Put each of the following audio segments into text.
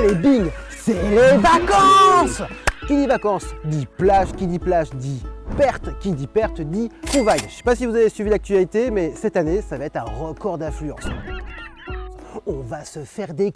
Allez, bing, c'est les vacances. Qui dit vacances dit plage, qui dit plage dit perte, qui dit perte dit trouvailles. Je ne sais pas si vous avez suivi l'actualité, mais cette année, ça va être un record d'affluence. On va se faire des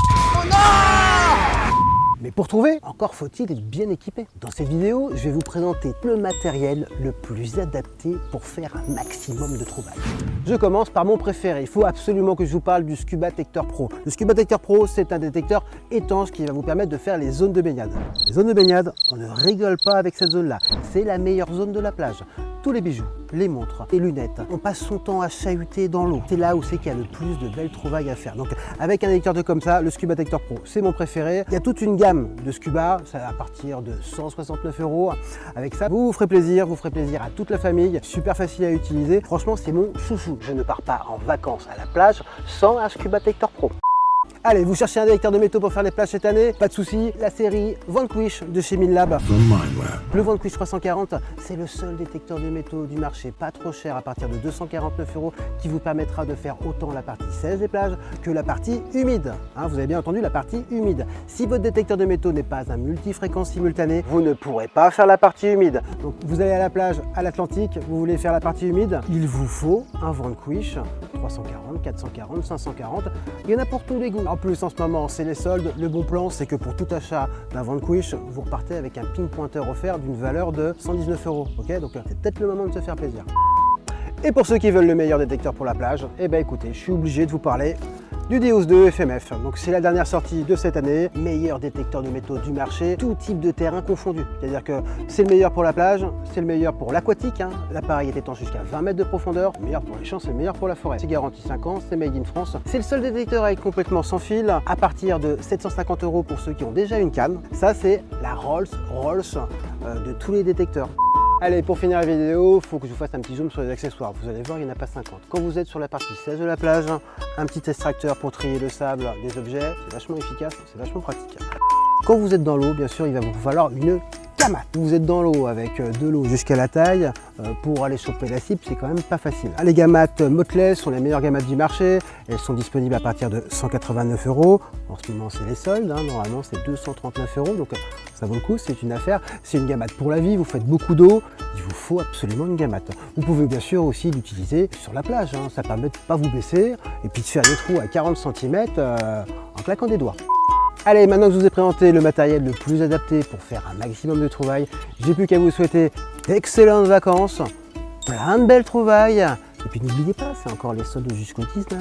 mais pour trouver, encore faut-il être bien équipé. Dans cette vidéo, je vais vous présenter le matériel le plus adapté pour faire un maximum de trouvailles. Je commence par mon préféré. Il faut absolument que je vous parle du Scuba Detector Pro. Le Scuba Detector Pro, c'est un détecteur étanche qui va vous permettre de faire les zones de baignade. Les zones de baignade, on ne rigole pas avec cette zone-là. C'est la meilleure zone de la plage. Tous les bijoux, les montres, les lunettes, on passe son temps à chahuter dans l'eau. C'est là où c'est qu'il y a le plus de belles trouvailles à faire. Donc avec un détecteur comme ça, le Scuba Detector Pro, c'est mon préféré. Il y a toute une gamme de Scuba, ça va à partir de 169 €. Avec ça, vous ferez plaisir à toute la famille. Super facile à utiliser. Franchement, c'est mon chouchou. Je ne pars pas en vacances à la plage sans un Scuba Detector Pro. Allez, vous cherchez un détecteur de métaux pour faire les plages cette année? Pas de souci, la série Vanquish de chez Minlab. Le Vanquish 340, c'est le seul détecteur de métaux du marché, pas trop cher, à partir de 249 €, qui vous permettra de faire autant la partie sèche des plages que la partie humide. Vous avez bien entendu, la partie humide. Si votre détecteur de métaux n'est pas un multifréquence simultané, vous ne pourrez pas faire la partie humide. Donc vous allez à la plage, à l'Atlantique, vous voulez faire la partie humide, il vous faut un Vanquish 340, 440, 540, il y en a pour tous les goûts. En plus, en ce moment, c'est les soldes. Le bon plan, c'est que pour tout achat d'un Vanquish, vous repartez avec un pin pointeur offert d'une valeur de 119 €. Ok, donc c'est peut-être le moment de se faire plaisir. Et pour ceux qui veulent le meilleur détecteur pour la plage, eh ben écoutez, je suis obligé de vous parler du Deus 2 FMF. Donc c'est la dernière sortie de cette année, meilleur détecteur de métaux du marché, tout type de terrain confondu. C'est-à-dire que c'est le meilleur pour la plage, c'est le meilleur pour l'aquatique, l'appareil est étanche jusqu'à 20 mètres de profondeur, le meilleur pour les champs, c'est le meilleur pour la forêt. C'est garanti 5 ans, c'est made in France. C'est le seul détecteur à être complètement sans fil, à partir de 750 € pour ceux qui ont déjà une canne. Ça c'est la Rolls-Royce de tous les détecteurs. Allez, pour finir la vidéo, il faut que je vous fasse un petit zoom sur les accessoires. Vous allez voir, il n'y en a pas 50. Quand vous êtes sur la partie sèche de la plage, un petit extracteur pour trier le sable des objets, c'est vachement efficace, c'est vachement pratique. Quand vous êtes dans l'eau, bien sûr, il va vous falloir une gamate. Vous êtes dans l'eau avec de l'eau jusqu'à la taille, pour aller choper la cible, c'est quand même pas facile. Les gamates Motley sont les meilleures gamates du marché. Elles sont disponibles à partir de 189 €. En ce moment, c'est les soldes. Normalement, c'est 239 €. Donc, ça vaut le coup. C'est une affaire. C'est une gamate pour la vie. Vous faites beaucoup d'eau. Il vous faut absolument une gamate. Vous pouvez bien sûr aussi l'utiliser sur la plage. Ça permet de ne pas vous baisser et puis de faire des trous à 40 cm en claquant des doigts. Allez, maintenant que je vous ai présenté le matériel le plus adapté pour faire un maximum de trouvailles, j'ai plus qu'à vous souhaiter d'excellentes vacances, plein de belles trouvailles. Et puis n'oubliez pas, c'est encore les soldes jusqu'au 19.